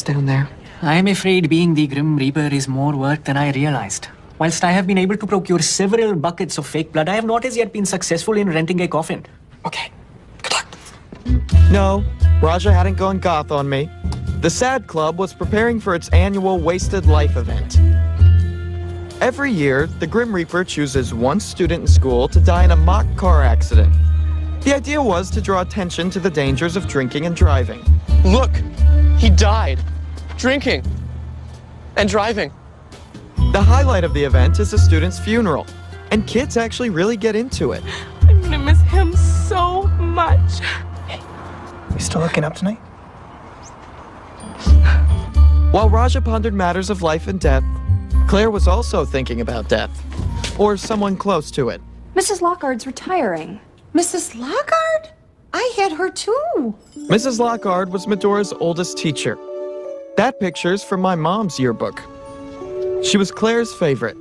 down there. I am afraid being the Grim Reaper is more work than I realized. Whilst I have been able to procure several buckets of fake blood, I have not as yet been successful in renting a coffin. Okay, good luck. No, Raja hadn't gone goth on me. The SAD Club was preparing for its annual Wasted Life event. Every year, the Grim Reaper chooses one student in school to die in a mock car accident. The idea was to draw attention to the dangers of drinking and driving. Look, he died. Drinking and driving. The highlight of the event is the student's funeral, and kids actually really get into it. I'm gonna miss him so much. Hey, you still looking up tonight? While Raja pondered matters of life and death, Claire was also thinking about death, or someone close to it. Mrs. Lockard's retiring. Mrs. Lockard? I had her too. Mrs. Lockard was Medora's oldest teacher. That picture's from my mom's yearbook. She was Claire's favorite.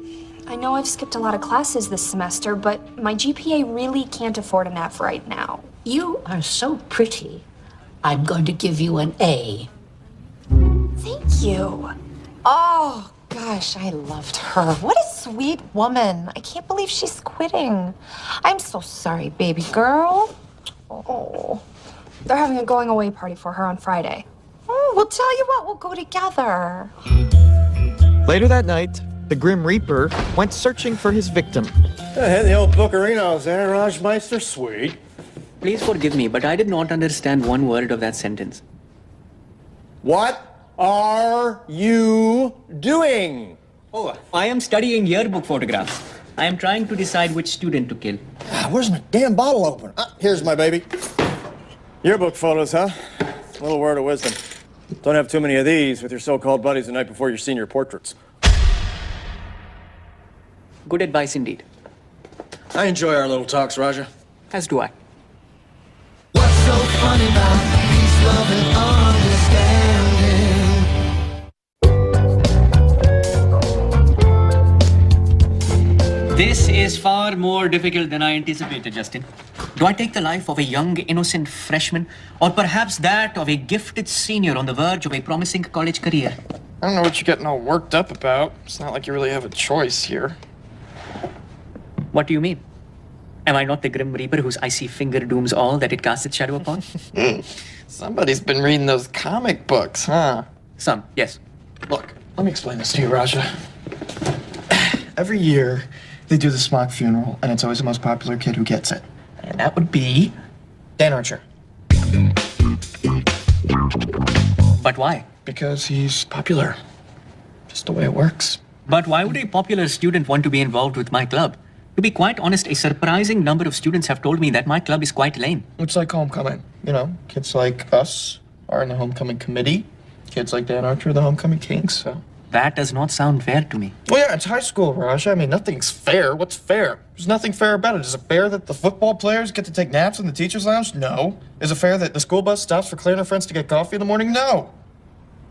I know I've skipped a lot of classes this semester, but my GPA really can't afford an F right now. You are so pretty. I'm going to give you an A. Thank you. Oh, gosh, I loved her. What a sweet woman. I can't believe she's quitting. I'm so sorry, baby girl. Oh, they're having a going away party for her on Friday. Oh, we'll tell you what, we'll go together. Later that night, the Grim Reaper went searching for his victim. Hit the old Buccarino's there, Rajmeister. Sweet. Please forgive me, but I did not understand one word of that sentence. What are you doing? Oh, I am studying yearbook photographs. I am trying to decide which student to kill. Where's my damn bottle opener? Here's my baby. Yearbook photos, huh? Little word of wisdom. Don't have too many of these with your so-called buddies the night before your senior portraits. Good advice indeed. I enjoy our little talks, Raja. As do I. What's so funny about peace, love, and understanding? This is far more difficult than I anticipated, Justin. Do I take the life of a young, innocent freshman, or perhaps that of a gifted senior on the verge of a promising college career? I don't know what you're getting all worked up about. It's not like you really have a choice here. What do you mean? Am I not the Grim Reaper whose icy finger dooms all that it casts its shadow upon? Somebody's been reading those comic books, huh? Some, yes. Look, let me explain this to you, Raja. Every year, they do this mock funeral, and it's always the most popular kid who gets it. And that would be Dan Archer. But why? Because he's popular. Just the way it works. But why would a popular student want to be involved with my club? To be quite honest, a surprising number of students have told me that my club is quite lame. It's like homecoming. You know, kids like us are in the homecoming committee. Kids like Dan Archer are the homecoming kings, so... That does not sound fair to me. Well, yeah, it's high school, Raj. I mean, nothing's fair. What's fair? There's nothing fair about it. Is it fair that the football players get to take naps in the teacher's lounge? No. Is it fair that the school bus stops for Claire and her friends to get coffee in the morning? No.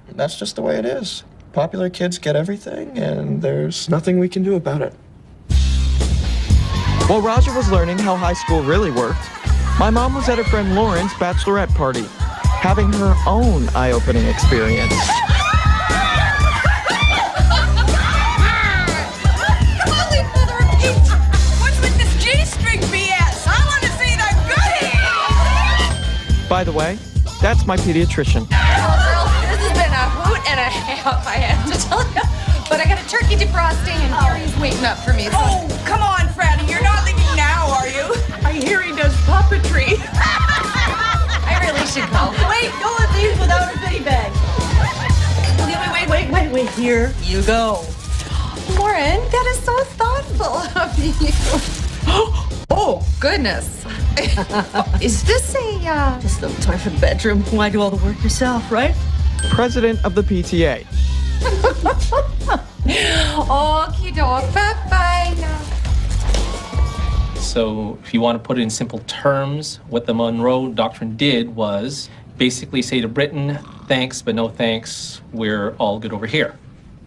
That's just the way it is. Popular kids get everything, and there's nothing we can do about it. While Raja was learning how high school really worked, my mom was at her friend Lauren's bachelorette party, having her own eye-opening experience. By the way, that's my pediatrician. Girl, this has been a hoot and a half, I have to tell you. But I got a turkey defrosting and Gary's waiting up for me. So. Oh, come on, Freddy. You're not leaving now, are you? I hear he does puppetry. I really should go. Wait, don't let these without a goodie bag. Wait. Here you go. Lauren, that is so thoughtful of you. Oh, goodness. Is this a, Just a little toy for the bedroom. Why do all the work yourself, right? President of the PTA. Okie doke. Bye-bye now. So if you want to put it in simple terms, what the Monroe Doctrine did was basically say to Britain, thanks, but no thanks. We're all good over here.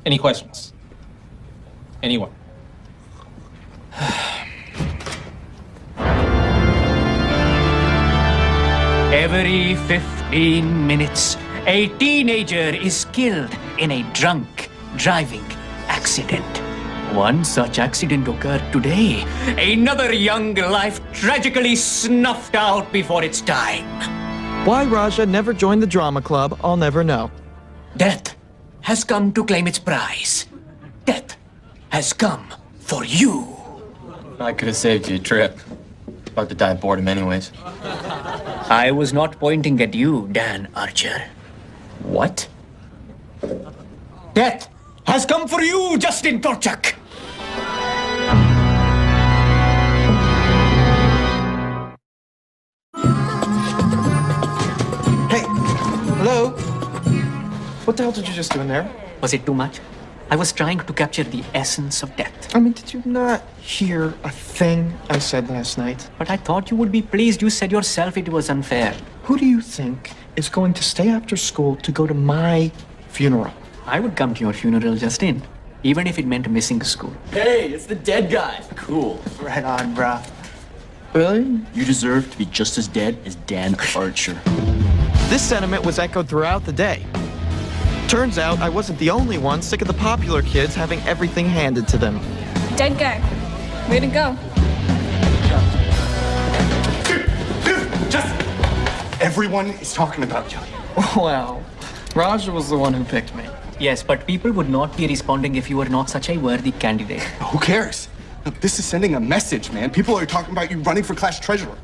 Any questions? Anyone? Every 15 minutes, A teenager is killed in a drunk driving accident. One such accident occurred today. Another young life tragically snuffed out before its time. Why Raja never joined the drama club, I'll never know. Death has come to claim its prize. Death has come for you. I could have saved you a trip. About to die of boredom anyways. I was not pointing at you, Dan Archer. What? Death has come for you, Justin Torchak. Hey, hello? What the hell did you just do in there? Was it too much? I was trying to capture the essence of death. I mean, did you not hear a thing I said last night? But I thought you would be pleased. You said yourself it was unfair. Who do you think is going to stay after school to go to my funeral? I would come to your funeral, Justin, even if it meant missing school. Hey, it's the dead guy. Cool. Right on, bruh. Really? You deserve to be just as dead as Dan Archer. This sentiment was echoed throughout the day. Turns out I wasn't the only one sick of the popular kids having everything handed to them. Dead guy. Way to go. Just everyone is talking about you. Well, Raja was the one who picked me. Yes, but people would not be responding if you were not such a worthy candidate. Who cares? Look, this is sending a message, man. People are talking about you running for class treasurer.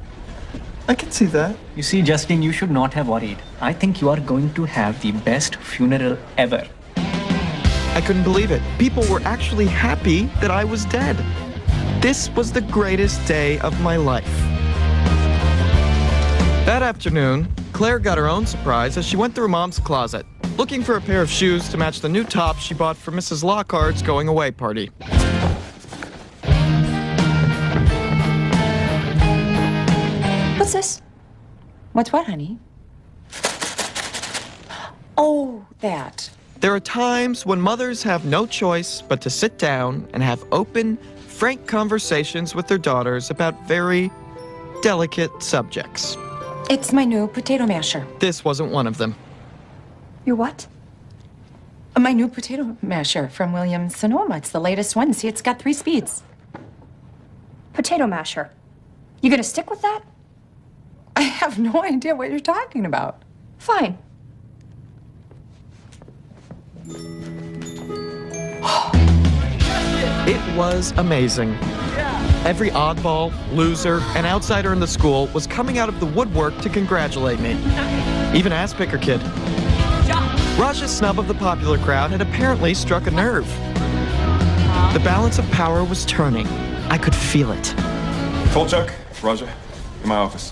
I can see that. You see, Justin, you should not have worried. I think you are going to have the best funeral ever. I couldn't believe it. People were actually happy that I was dead. This was the greatest day of my life. That afternoon, Claire got her own surprise as she went through Mom's closet, looking for a pair of shoes to match the new top she bought for Mrs. Lockhart's going-away party. What's this? What's what, honey? Oh, that. There are times when mothers have no choice but to sit down and have open, frank conversations with their daughters about very delicate subjects. It's my new potato masher. This wasn't one of them. Your what? My new potato masher from Williams-Sonoma. It's the latest one. See, it's got 3 speeds. Potato masher. You gonna stick with that? I have no idea what you're talking about. Fine. It was amazing. Every oddball, loser, and outsider in the school was coming out of the woodwork to congratulate me. Even Ass-Picker Kid. Raja's snub of the popular crowd had apparently struck a nerve. The balance of power was turning. I could feel it. Tolchuk, Raja, in my office.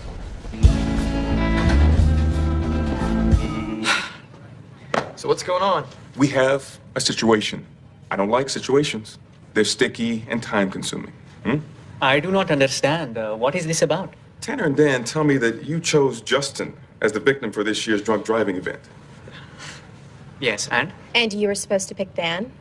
So what's going on? We have a situation. I don't like situations. They're sticky and time-consuming. I do not understand. What is this about? Tanner and Dan tell me that you chose Justin as the victim for this year's drunk driving event. Yes, and? And you were supposed to pick Dan?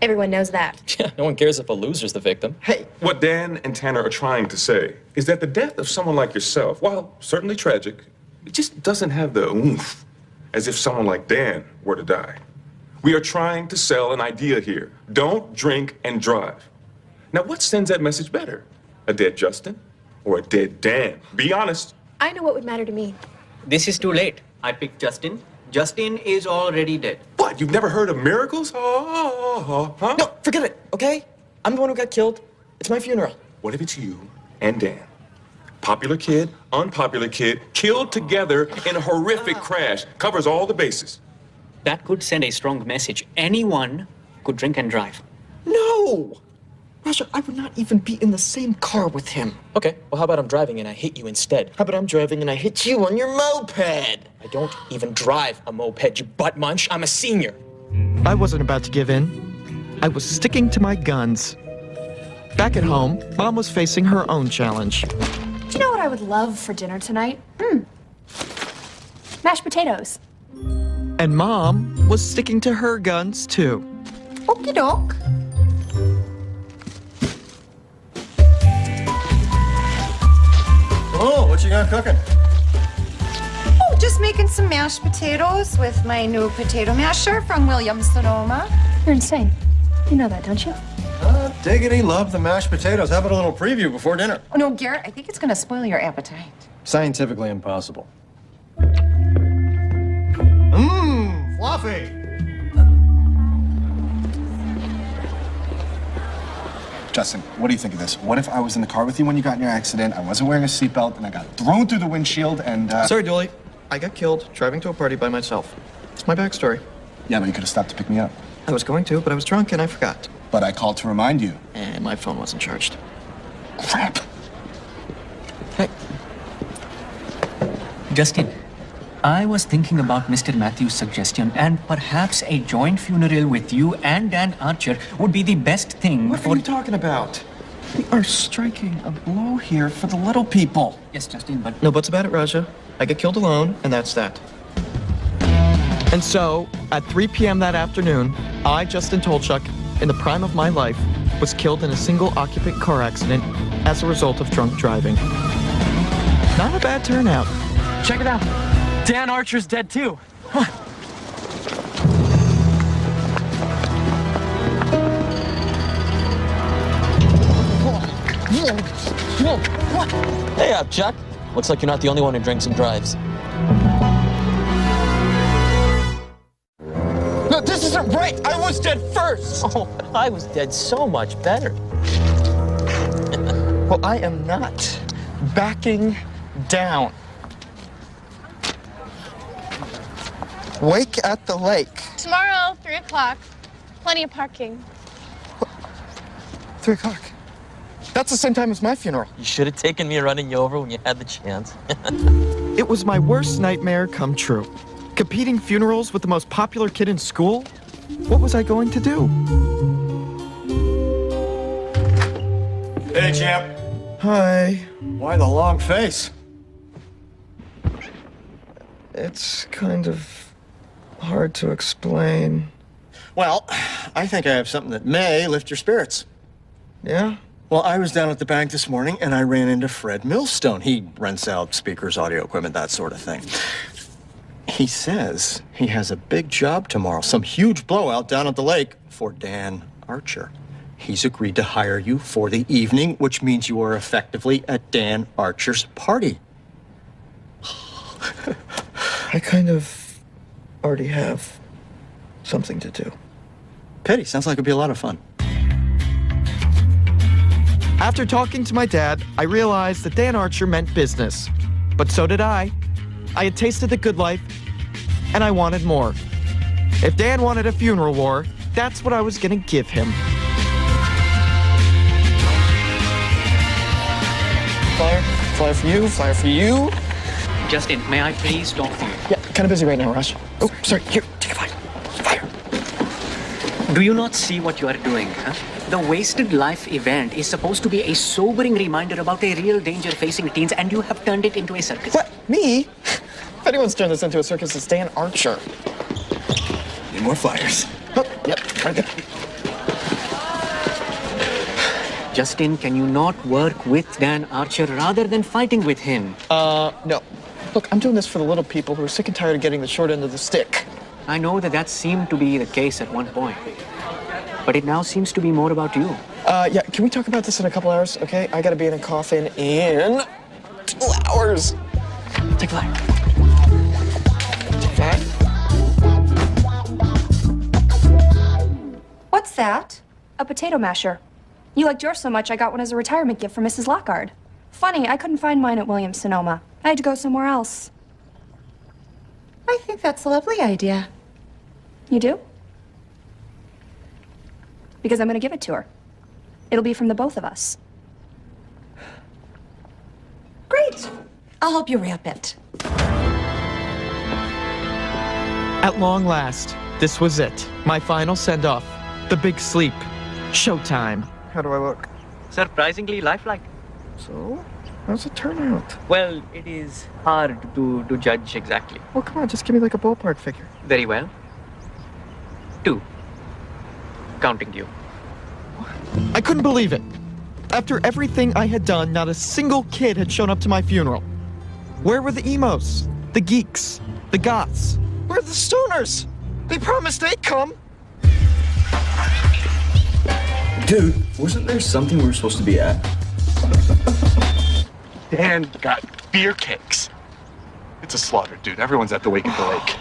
Everyone knows that. Yeah, no one cares if a loser's the victim. Hey, what Dan and Tanner are trying to say is that the death of someone like yourself, while certainly tragic, it just doesn't have the oomph as if someone like Dan were to die. We are trying to sell an idea here. Don't drink and drive. Now, what sends that message better? A dead Justin or a dead Dan? Be honest. I know what would matter to me. This is too late. I picked Justin. Justin is already dead. What? You've never heard of miracles? Huh? No, forget it, okay? I'm the one who got killed. It's my funeral. What if it's you and Dan? Popular kid, unpopular kid, killed together in a horrific crash. Covers all the bases. That could send a strong message. Anyone could drink and drive. No! Raja, I would not even be in the same car with him. Okay, well, how about I'm driving and I hit you instead? How about I'm driving and I hit you on your moped? I don't even drive a moped, you butt munch. I'm a senior. I wasn't about to give in. I was sticking to my guns. Back at home, Mom was facing her own challenge. Do you know what I would love for dinner tonight? Mashed potatoes. And Mom was sticking to her guns, too. Okie doke. Oh, what you got cooking? Oh, Just making some mashed potatoes with my new potato masher from Williams-Sonoma. You're insane. You know that, don't you? Diggity, love the mashed potatoes. How about a little preview before dinner? Oh, no, Garrett, I think it's gonna spoil your appetite. Scientifically impossible. Fluffy! Justin, what do you think of this? What if I was in the car with you when you got in your accident, I wasn't wearing a seatbelt, and I got thrown through the windshield, and, Sorry, Dooley. I got killed driving to a party by myself. It's my backstory. Yeah, but you could have stopped to pick me up. I was going to, but I was drunk and I forgot. But I called to remind you. And my phone wasn't charged. Crap. Hey. Justin, I was thinking about Mr. Matthews' suggestion, and perhaps a joint funeral with you and Dan Archer would be the best thing What are you talking about? We are striking a blow here for the little people. Yes, Justin, but... No buts about it, Raja. I get killed alone, and that's that. And so, at 3 p.m. that afternoon, I, Justin Tolchuk, in the prime of my life, was killed in a single-occupant car accident as a result of drunk driving. Not a bad turnout. Check it out. Dan Archer's dead too. Hey up, Chuck. Looks like you're not the only one who drinks and drives. No, this isn't right. I was dead first. Oh, but I was dead so much better. Well, I am not backing down. Wake at the lake. Tomorrow, 3 o'clock. Plenty of parking. 3 o'clock. That's the same time as my funeral. You should have taken me running you over when you had the chance. It was my worst nightmare come true. Competing funerals with the most popular kid in school? What was I going to do? Hey, champ. Hi. Why the long face? It's kind of hard to explain. Well, I think I have something that may lift your spirits. Yeah? Well, I was down at the bank this morning and I ran into Fred Millstone. He rents out speakers, audio equipment, that sort of thing. He says he has a big job tomorrow, some huge blowout down at the lake for Dan Archer. He's agreed to hire you for the evening, which means you are effectively at Dan Archer's party. I kind of already have something to do. Pity, sounds like it'd be a lot of fun. After talking to my dad, I realized that Dan Archer meant business. But so did I. I had tasted the good life, and I wanted more. If Dan wanted a funeral war, that's what I was gonna give him. Flyer, flyer for you, flyer for you. Justin, may I please talk to you? Yeah, kind of busy right now, Rush. Oh, sorry, here, take a flyer. Flyer. Do you not see what you are doing, huh? The Wasted Life event is supposed to be a sobering reminder about a real danger facing teens, and you have turned it into a circus. What? Me? If anyone's turned this into a circus, it's Dan Archer. Need more flyers. Oh, yep, right there. Justin, can you not work with Dan Archer rather than fighting with him? No. Look, I'm doing this for the little people who are sick and tired of getting the short end of the stick. I know that seemed to be the case at one point. But it now seems to be more about you. Yeah, can we talk about this in a couple hours, okay? I gotta be in a coffin in 2 hours. Take a flyer. Take that. What's that? A potato masher. You liked yours so much, I got one as a retirement gift for Mrs. Lockhart. Funny, I couldn't find mine at Williams-Sonoma. I had to go somewhere else. I think that's a lovely idea. You do? Because I'm gonna give it to her. It'll be from the both of us. Great. I'll help you wrap it. At long last, this was it. My final send-off. The big sleep. Showtime. How do I look? Surprisingly lifelike. So? How's it turn out? Well, it is hard to judge exactly. Well, come on, just give me like a ballpark figure. Very well. 2. Counting you. I couldn't believe it. After everything I had done, not a single kid had shown up to my funeral. Where were the emos? The geeks. The goths. We're the stoners. They promised they'd come. Dude, wasn't there something we were supposed to be at? Dan got beer cakes. It's a slaughter, dude. Everyone's at the wake at the lake.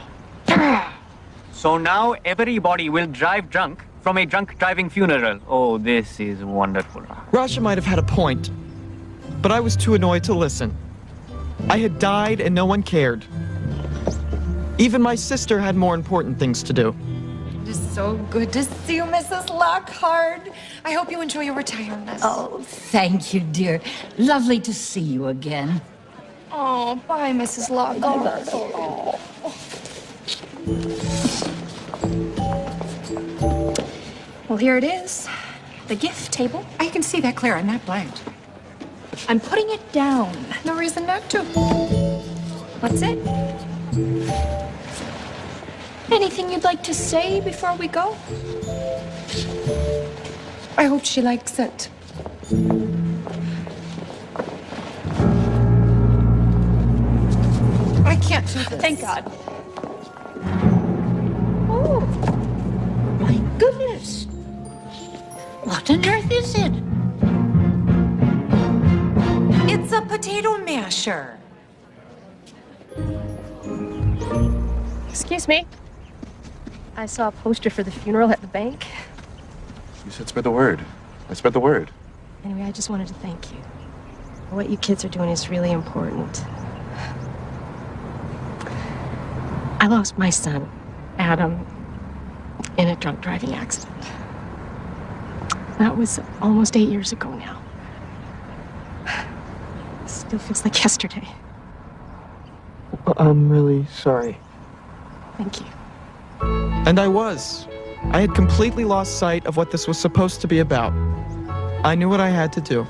So now everybody will drive drunk from a drunk driving funeral. Oh, this is wonderful. Raja might have had a point, but I was too annoyed to listen. I had died and no one cared. Even my sister had more important things to do. It is so good to see you, Mrs. Lockhart. I hope you enjoy your retirement. Oh, thank you, dear. Lovely to see you again. Oh, bye, Mrs. Lockhart. Well, here it is. The gift table. I can see that, Claire. I'm not blind. I'm putting it down. No reason not to. What's it? Anything you'd like to say before we go? I hope she likes it. I can't do this. Thank God. Oh, my goodness. What on earth is it? It's a potato masher. Excuse me. I saw a poster for the funeral at the bank. You said spread the word. I spread the word. Anyway, I just wanted to thank you. What you kids are doing is really important. I lost my son, Adam, in a drunk driving accident. That was almost 8 years ago now. Still feels like yesterday. I'm really sorry. Thank you. And I was. I had completely lost sight of what this was supposed to be about. I knew what I had to do.